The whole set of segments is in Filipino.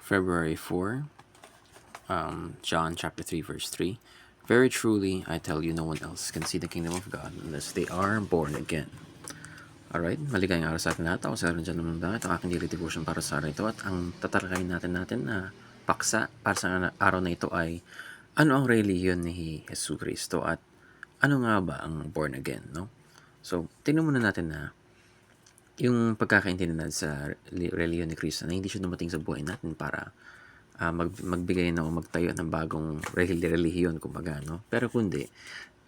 February 4, John chapter 3, verse 3. Very truly, I tell you, no one else can see the kingdom of God unless they are born again. Alright, maligayang araw sa atin lahat. Ako sa Aaron John Lumanda. Ito ang aking daily devotion para sa araw ito. At ang tatalakayin natin na paksa para sa araw na ito ay ano ang relihiyon ni Jesus Cristo at ano nga ba ang born again, no? So, tingnan muna natin na yung pagkakaintindi natin sa relihiyon ni Cristo na hindi siya dumating sa buhay natin para magbigay na o magtayo ng bagong relihiyon, kumbaga, no? Pero kundi,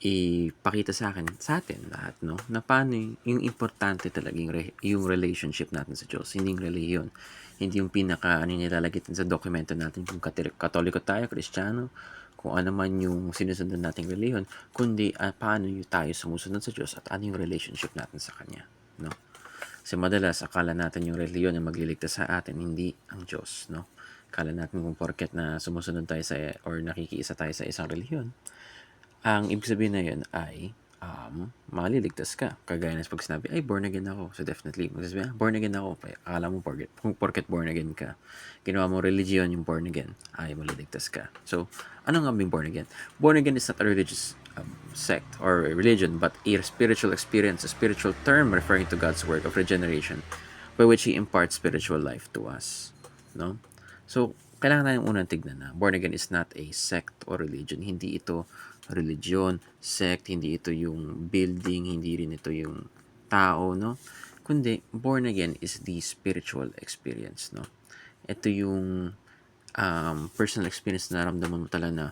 ipakita sa atin lahat, no? Na paano yung importante talaga yung relationship natin sa Diyos, hindi yung relihiyon. Hindi yung nilalagay sa dokumento natin kung Katoliko tayo, Kristiyano, kung ano man yung sinusunod nating relihiyon, kundi paano yung tayo sumusunod sa Diyos at ano yung relationship natin sa Kanya, no? Kasi madalas, akala natin yung relihiyon yung magliligtas sa atin, hindi ang Diyos, no? Akala natin kung porket na sumusunod tayo or nakikiisa tayo sa isang relihiyon, ang ibig sabihin na yun ay maliligtas ka. Kagaya na pag sinabi, ay, born again ako. So definitely, magsasabi, born again ako. Akala mo kung porket born again ka, ginawa mo religion yung born again, ay maliligtas ka. So, ano nga being born again? Born again is not a religious sect or religion, but a spiritual experience, a spiritual term referring to God's work of regeneration by which He imparts spiritual life to us. No? So, kailangan tayong unang tignan na born again is not a sect or religion. Hindi ito religion, sect, hindi ito yung building, hindi rin ito yung tao, no? Kundi, born again is the spiritual experience, no? Ito yung personal experience na naramdaman mo talaga na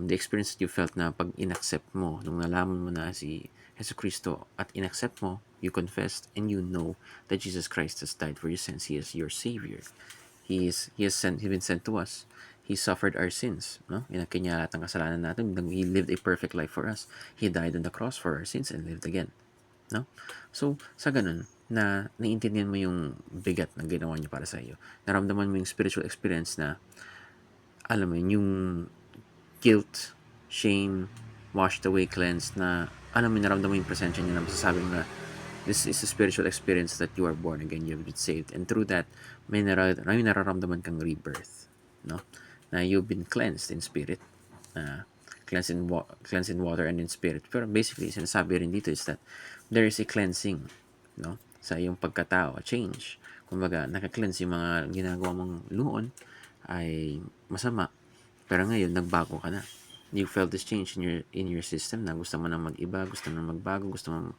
the experience that you felt na pag inaccept mo, nung nalaman mo na si Jesus Cristo at inaccept mo, you confessed and you know that Jesus Christ has died for your sins. He is your Savior. He's been sent to us. He suffered our sins, no? Kanya lahat ng kasalanan natin. He lived a perfect life for us. He died on the cross for our sins and lived again, no? So, sa ganun, na naiintindihan mo yung bigat ng ginawa niya para sa iyo. Naramdaman mo yung spiritual experience na, alam mo yun, yung guilt, shame, washed away, cleansed, na alam mo, naramdaman mo yung presensya niya na masasabi mo na this is a spiritual experience that you are born again, you have been saved, and through that, may nararamdaman kang rebirth, no? Na you've been cleansed in spirit, cleansed in water and in spirit. Pero basically, sinasabi rin dito is that there is a cleansing, no? Sa iyong pagkatao, a change. Kumbaga, naka-cleanse yung mga ginagawa mong noon ay masama, pero ngayon, nagbago ka na. You felt this change in your system na gusto mo na mag-iba, gusto mo na magbago, gusto mo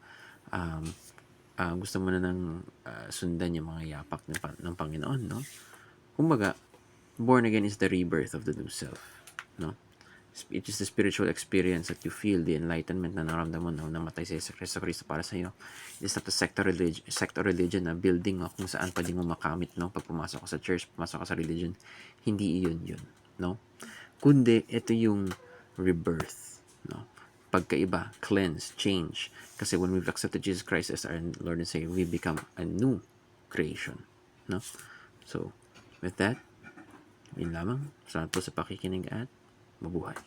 na nang sundan yung mga yapak ng Panginoon, no? Kumbaga, born again is the rebirth of the new self, no? It is the spiritual experience that you feel, the enlightenment na naramdaman mo na namatay si Kristo para sa iyo. It is not a sect or religion na building kung saan pwede mo makamit, no? Pag pumasok ka sa church, pumasok ka sa religion, hindi yun, no? Kundi, ito yung rebirth, no? Pagkaiba, cleanse, change. Kasi when we've accepted Jesus Christ as our Lord and Savior, we become a new creation, no? So, with that, yun lamang. Salamat po sa pakikinig at mabuhay.